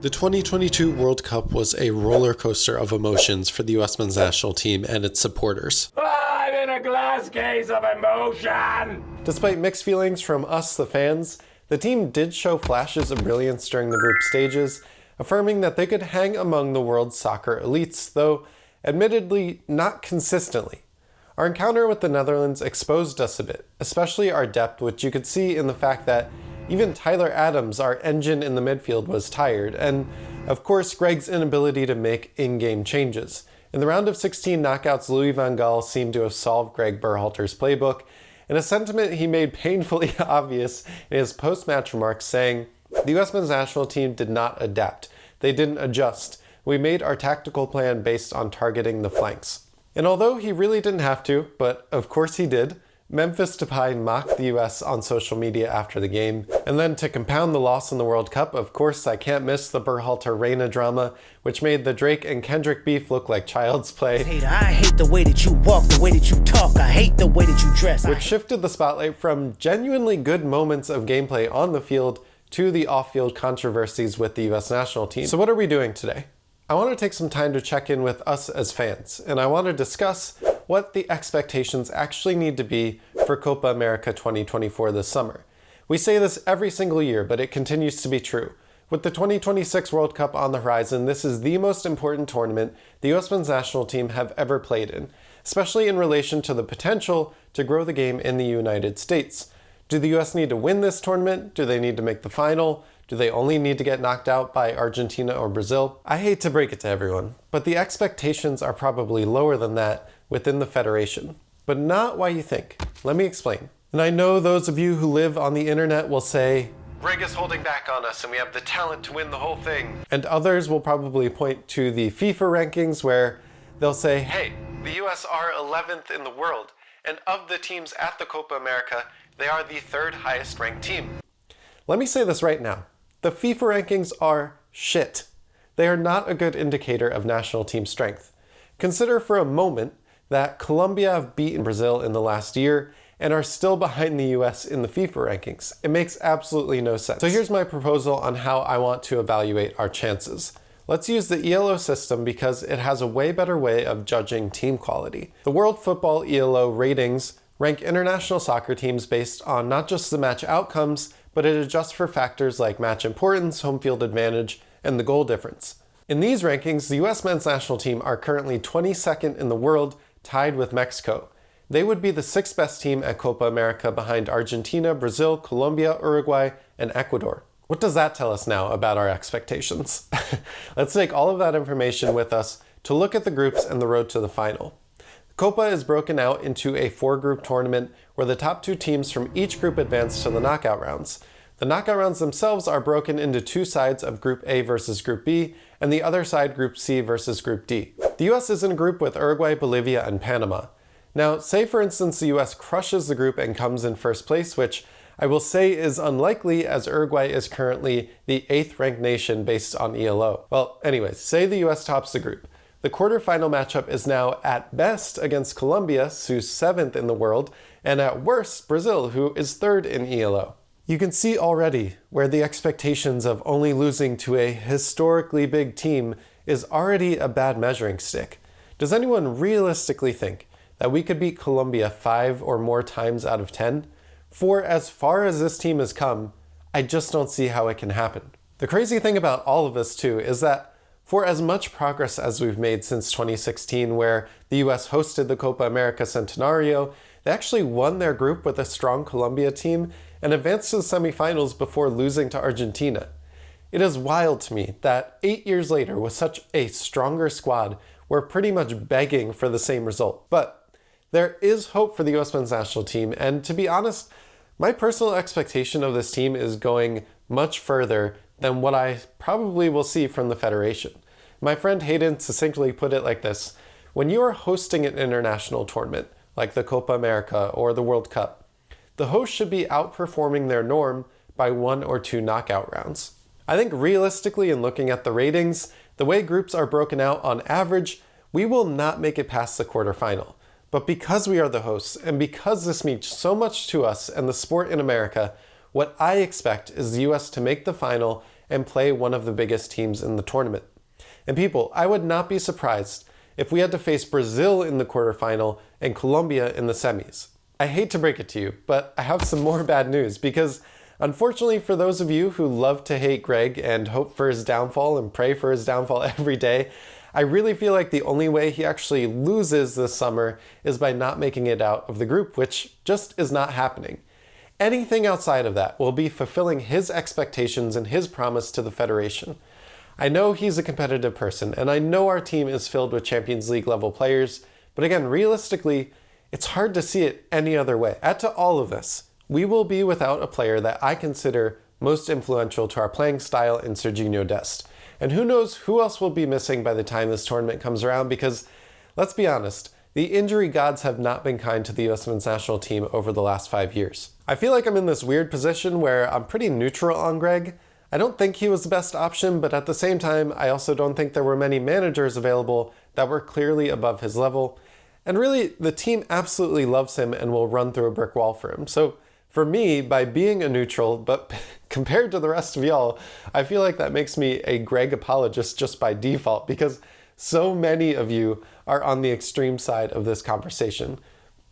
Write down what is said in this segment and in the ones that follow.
The 2022 World Cup was a roller coaster of emotions for the US men's national team and its supporters. I'm in a glass case of emotion! Despite mixed feelings from us, the fans, the team did show flashes of brilliance during the group stages, affirming that they could hang among the world's soccer elites, though admittedly not consistently. Our encounter with the Netherlands exposed us a bit, especially our depth, which you could see in the fact that even Tyler Adams, our engine in the midfield, was tired, and of course Greg's inability to make in-game changes. In the round of 16 knockouts, Louis van Gaal seemed to have solved Greg Berhalter's playbook, in a sentiment he made painfully obvious in his post-match remarks, saying, "The US men's national team did not adapt. They didn't adjust. We made our tactical plan based on targeting the flanks." And although he really didn't have to, but of course he did, Memphis Depay mocked the US on social media after the game. And then to compound the loss in the World Cup, of course I can't miss the Berhalter-Reina drama, which made the Drake and Kendrick beef look like child's play. I hate the way that you walk, the way that you talk, I hate the way that you dress. Which shifted the spotlight from genuinely good moments of gameplay on the field to the off-field controversies with the US national team. So what are we doing today? I want to take some time to check in with us as fans, and I want to discuss what the expectations actually need to be for Copa America 2024 this summer. We say this every single year, but it continues to be true. With the 2026 World Cup on the horizon, this is the most important tournament the US men's national team have ever played in, especially in relation to the potential to grow the game in the United States. Do the US need to win this tournament? Do they need to make the final? Do they only need to get knocked out by Argentina or Brazil? I hate to break it to everyone, but the expectations are probably lower than that within the federation. But not why you think. Let me explain. And I know those of you who live on the internet will say, "Greg is holding back on us and we have the talent to win the whole thing." And others will probably point to the FIFA rankings where they'll say, "Hey, the US are 11th in the world, and of the teams at the Copa America, they are the third highest ranked team." Let me say this right now. The FIFA rankings are shit. They are not a good indicator of national team strength. Consider for a moment that Colombia have beaten Brazil in the last year and are still behind the US in the FIFA rankings. It makes absolutely no sense. So here's my proposal on how I want to evaluate our chances. Let's use the ELO system because it has a way better way of judging team quality. The World Football ELO ratings rank international soccer teams based on not just the match outcomes, but it adjusts for factors like match importance, home field advantage, and the goal difference. In these rankings, the US men's national team are currently 22nd in the world, tied with Mexico. They would be the 6th best team at Copa America behind Argentina, Brazil, Colombia, Uruguay, and Ecuador. What does that tell us now about our expectations? Let's take all of that information with us to look at the groups and the road to the final. Copa is broken out into a 4-group tournament where the top 2 teams from each group advance to the knockout rounds. The knockout rounds themselves are broken into 2 sides of Group A versus Group B, and the other side Group C versus Group D. The US is in a group with Uruguay, Bolivia, and Panama. Now, say for instance the US crushes the group and comes in first place, which I will say is unlikely as Uruguay is currently the 8th ranked nation based on ELO. Well, anyways, say the US tops the group. The quarterfinal matchup is now at best against Colombia, who's 7th in the world, and at worst Brazil, who is 3rd in ELO. You can see already where the expectations of only losing to a historically big team is already a bad measuring stick. Does anyone realistically think that we could beat Colombia 5 or more times out of 10? For as far as this team has come, I just don't see how it can happen. The crazy thing about all of this too is that for as much progress as we've made since 2016, where the US hosted the Copa America Centenario, they actually won their group with a strong Colombia team and advanced to the semifinals before losing to Argentina. It is wild to me that 8 years later, with such a stronger squad, we're pretty much begging for the same result. But there is hope for the US men's national team, and to be honest, my personal expectation of this team is going much further than what I probably will see from the federation. My friend Hayden succinctly put it like this: when you are hosting an international tournament, like the Copa America or the World Cup, the host should be outperforming their norm by 1 or 2 knockout rounds. I think realistically, in looking at the ratings, the way groups are broken out on average, we will not make it past the quarterfinal. But because we are the hosts, and because this means so much to us and the sport in America, what I expect is the US to make the final and play one of the biggest teams in the tournament. And people, I would not be surprised if we had to face Brazil in the quarterfinal and Colombia in the semis. I hate to break it to you, but I have some more bad news because unfortunately for those of you who love to hate Greg and hope for his downfall and pray for his downfall every day, I really feel like the only way he actually loses this summer is by not making it out of the group, which just is not happening. Anything outside of that will be fulfilling his expectations and his promise to the Federation. I know he's a competitive person, and I know our team is filled with Champions League level players, but again, realistically, it's hard to see it any other way. Add to all of this, we will be without a player that I consider most influential to our playing style in Serginho Dest. And who knows who else will be missing by the time this tournament comes around because, let's be honest, the injury gods have not been kind to the US men's national team over the last 5 years. I feel like I'm in this weird position where I'm pretty neutral on Greg. I don't think he was the best option, but at the same time, I also don't think there were many managers available that were clearly above his level. And really, the team absolutely loves him and will run through a brick wall for him. So for me, by being a neutral, but compared to the rest of y'all, I feel like that makes me a Greg apologist just by default because so many of you are on the extreme side of this conversation.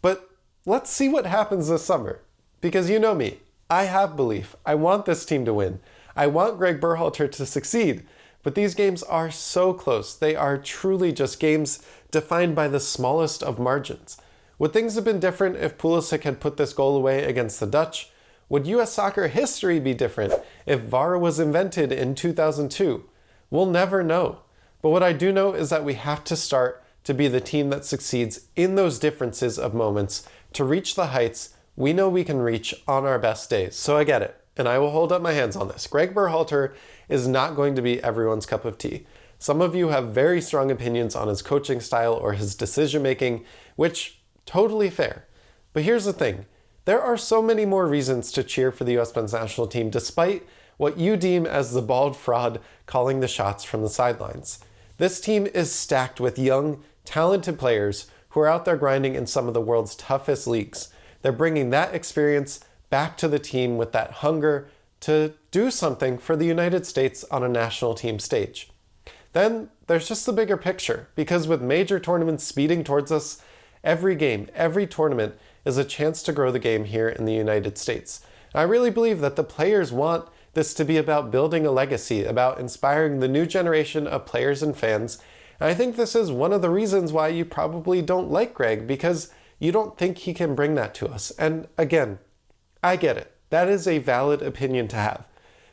But let's see what happens this summer. Because you know me, I have belief. I want this team to win. I want Greg Berhalter to succeed. But these games are so close. They are truly just games defined by the smallest of margins. Would things have been different if Pulisic had put this goal away against the Dutch? Would US soccer history be different if VAR was invented in 2002? We'll never know. But what I do know is that we have to start to be the team that succeeds in those differences of moments to reach the heights we know we can reach on our best days. So I get it, and I will hold up my hands on this. Greg Berhalter is not going to be everyone's cup of tea. Some of you have very strong opinions on his coaching style or his decision making, which totally fair. But here's the thing. There are so many more reasons to cheer for the US men's national team despite what you deem as the bald fraud calling the shots from the sidelines. This team is stacked with young, talented players who are out there grinding in some of the world's toughest leagues. They're bringing that experience back to the team with that hunger to do something for the United States on a national team stage. Then there's just the bigger picture, because with major tournaments speeding towards us, every game, every tournament is a chance to grow the game here in the United States. And I really believe that the players want this to be about building a legacy, about inspiring the new generation of players and fans. And I think this is one of the reasons why you probably don't like Greg, because you don't think he can bring that to us. And again, I get it. That is a valid opinion to have.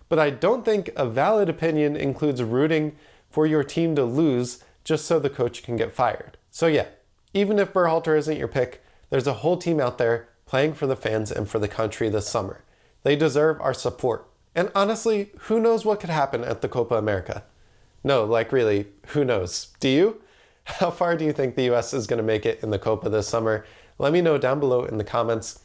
But I don't think a valid opinion includes rooting for your team to lose just so the coach can get fired. So yeah, even if Berhalter isn't your pick, there's a whole team out there playing for the fans and for the country this summer. They deserve our support. And honestly, who knows what could happen at the Copa America? No, like really, who knows? Do you? How far do you think the US is going to make it in the Copa this summer? Let me know down below in the comments.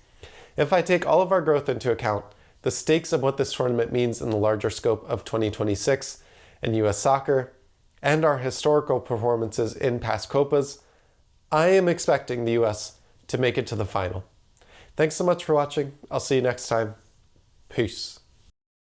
If I take all of our growth into account, the stakes of what this tournament means in the larger scope of 2026 and US soccer, and our historical performances in past Copas, I am expecting the US to make it to the final. Thanks so much for watching. I'll see you next time. Peace.